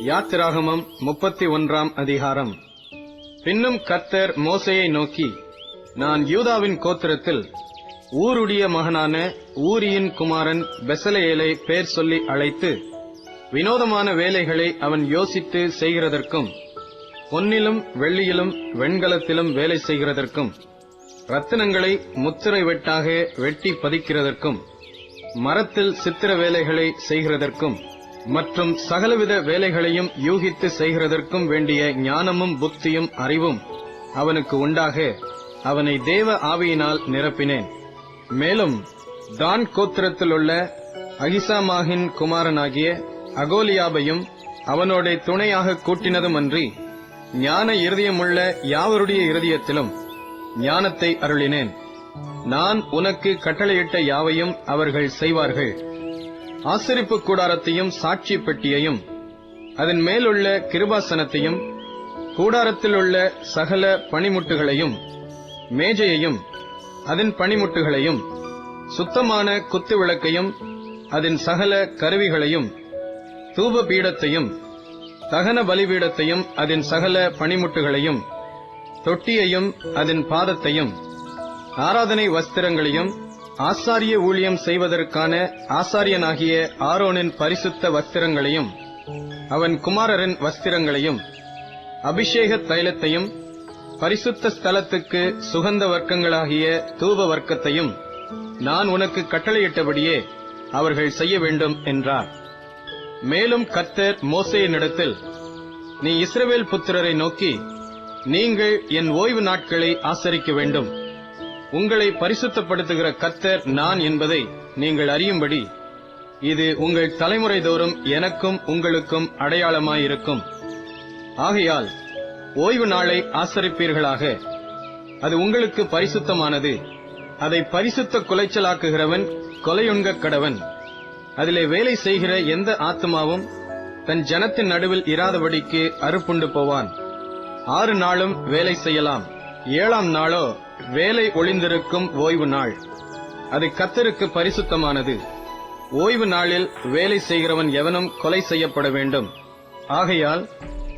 யாத்திராகமம் 31 அதிகாரம். பின்னும் கர்த்தர் மோசேயை நோக்கி, நான் யூதாவின் கோத்திரத்தில் ஊருடைய மகனான ஊரியின் குமாரன் பெசலெயேலை பேர் சொல்லி அழைத்து, வினோதமான வேலைகளை அவன் யோசித்து செய்கிறதற்கும், பொன்னிலும் வெள்ளியிலும் வெண்கலத்திலும் வேலை செய்கிறதற்கும், ரத்தினங்களை முத்திரை வெட்டாக வெட்டி பதிக்கிறதற்கும், மரத்தில் சித்திர வேலைகளை செய்கிறதற்கும் மற்றும் சகலவித வேலைகளையும் யூகித்து செய்கிறதற்கும் வேண்டிய ஞானமும் புத்தியும் அறிவும் அவனுக்கு உண்டாக அவனை தேவ ஆவியினால் நிரப்பினேன். மேலும் தான் கோத்திரத்திலுள்ள அகிசாமாகின் குமாரனாகிய அகோலியாபையும் அவனோட துணையாக கூட்டினதுமன்றி, ஞான இருதயமுள்ள யாவருடைய இருதயத்திலும் ஞானத்தை அருளினேன். நான் உனக்கு கட்டளையிட்ட யாவையும் அவர்கள் செய்வார்கள். ஆசரிப்பு கூடாரத்தையும் சாட்சி பெட்டியையும் அதன் மேலுள்ள கிருபாசனத்தையும் கூடாரத்தில் உள்ள சகல பணிமுட்டுகளையும் மேஜையையும் அதன் பணிமுட்டுகளையும் சுத்தமான குத்து விளக்கையும் அதன் சகல கருவிகளையும் தூப பீடத்தையும் தகன பலிபீடத்தையும் அதன் சகல பணிமுட்டுகளையும் தொட்டியையும் அதன் பாதத்தையும் ஆராதனை வஸ்திரங்களையும் ஆசாரிய ஊழியம் செய்வதற்கான ஆசாரியனாகிய ஆரோனின் பரிசுத்த வஸ்திரங்களையும் அவன் குமாரரின் வஸ்திரங்களையும் அபிஷேக தைலத்தையும் பரிசுத்த ஸ்தலத்துக்கு சுகந்த வர்க்கங்களாகிய தூப வர்க்கத்தையும் நான் உனக்கு கட்டளையிட்டபடியே அவர்கள் செய்ய வேண்டும் என்றார். மேலும் கர்த்தர் மோசேயினிடத்தில், நீ இஸ்ரவேல் புத்திரரை நோக்கி, நீங்கள் என் ஓய்வு நாட்களை ஆசரிக்க வேண்டும். உங்களை பரிசுத்தப்படுத்துகிற கர்த்தர் நான் என்பதை நீங்கள் அறியும்படி இது உங்கள் தலைமுறை தோறும் எனக்கும் உங்களுக்கும் அடையாளமாயிருக்கும். ஆகையால் ஓய்வு நாளை ஆசரிப்பீர்களாக. அது உங்களுக்கு பரிசுத்தமானது. அதை பரிசுத்த குலைச்சலாக்குகிறவன் கொலையுண்க கடவன். அதிலே வேலை செய்கிற எந்த ஆத்துமாவும் தன் ஜனத்தின் நடுவில் இராதபடிக்கு அறுப்புண்டு போவான். 6 நாளும் வேலை செய்யலாம். 7ஆம் நாளோ வேலை ஒளிந்திருக்கும் ஓய்வு நாள். அது கர்த்தருக்கு பரிசுத்தமானது. ஓய்வு நாளில் வேலை செய்கிறவன் எவனும் கொலை செய்யப்பட வேண்டும். ஆகையால்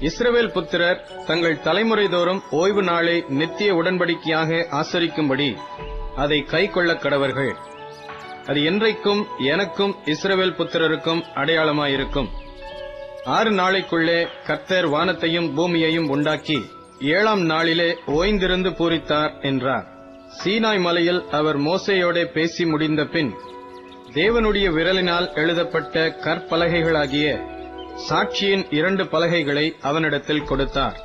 இஸ்ரவேல் புத்திரர் தங்கள் தலைமுறை தோறும் ஓய்வு நாளை நித்திய உடன்படிக்கையாக ஆசரிக்கும்படி அதை கைக்கொள்ள கடவர்கள். அது என்றைக்கும் எனக்கும் இஸ்ரவேல் புத்திரருக்கும் அடையாளமாயிருக்கும். 6 நாளைக்குள்ளே கர்த்தர் வானத்தையும் பூமியையும் உண்டாக்கி 7ஆம் நாளிலே ஓய்ந்திருந்து பூரித்தார் என்றார். சீனாய் மலையில் அவர் மோசேயோடே பேசி முடிந்த பின் தேவனுடைய விரலினால் எழுதப்பட்ட கற்பலகைகளாகிய சாட்சியின் 2 பலகைகளை அவனிடத்தில் கொடுத்தார்.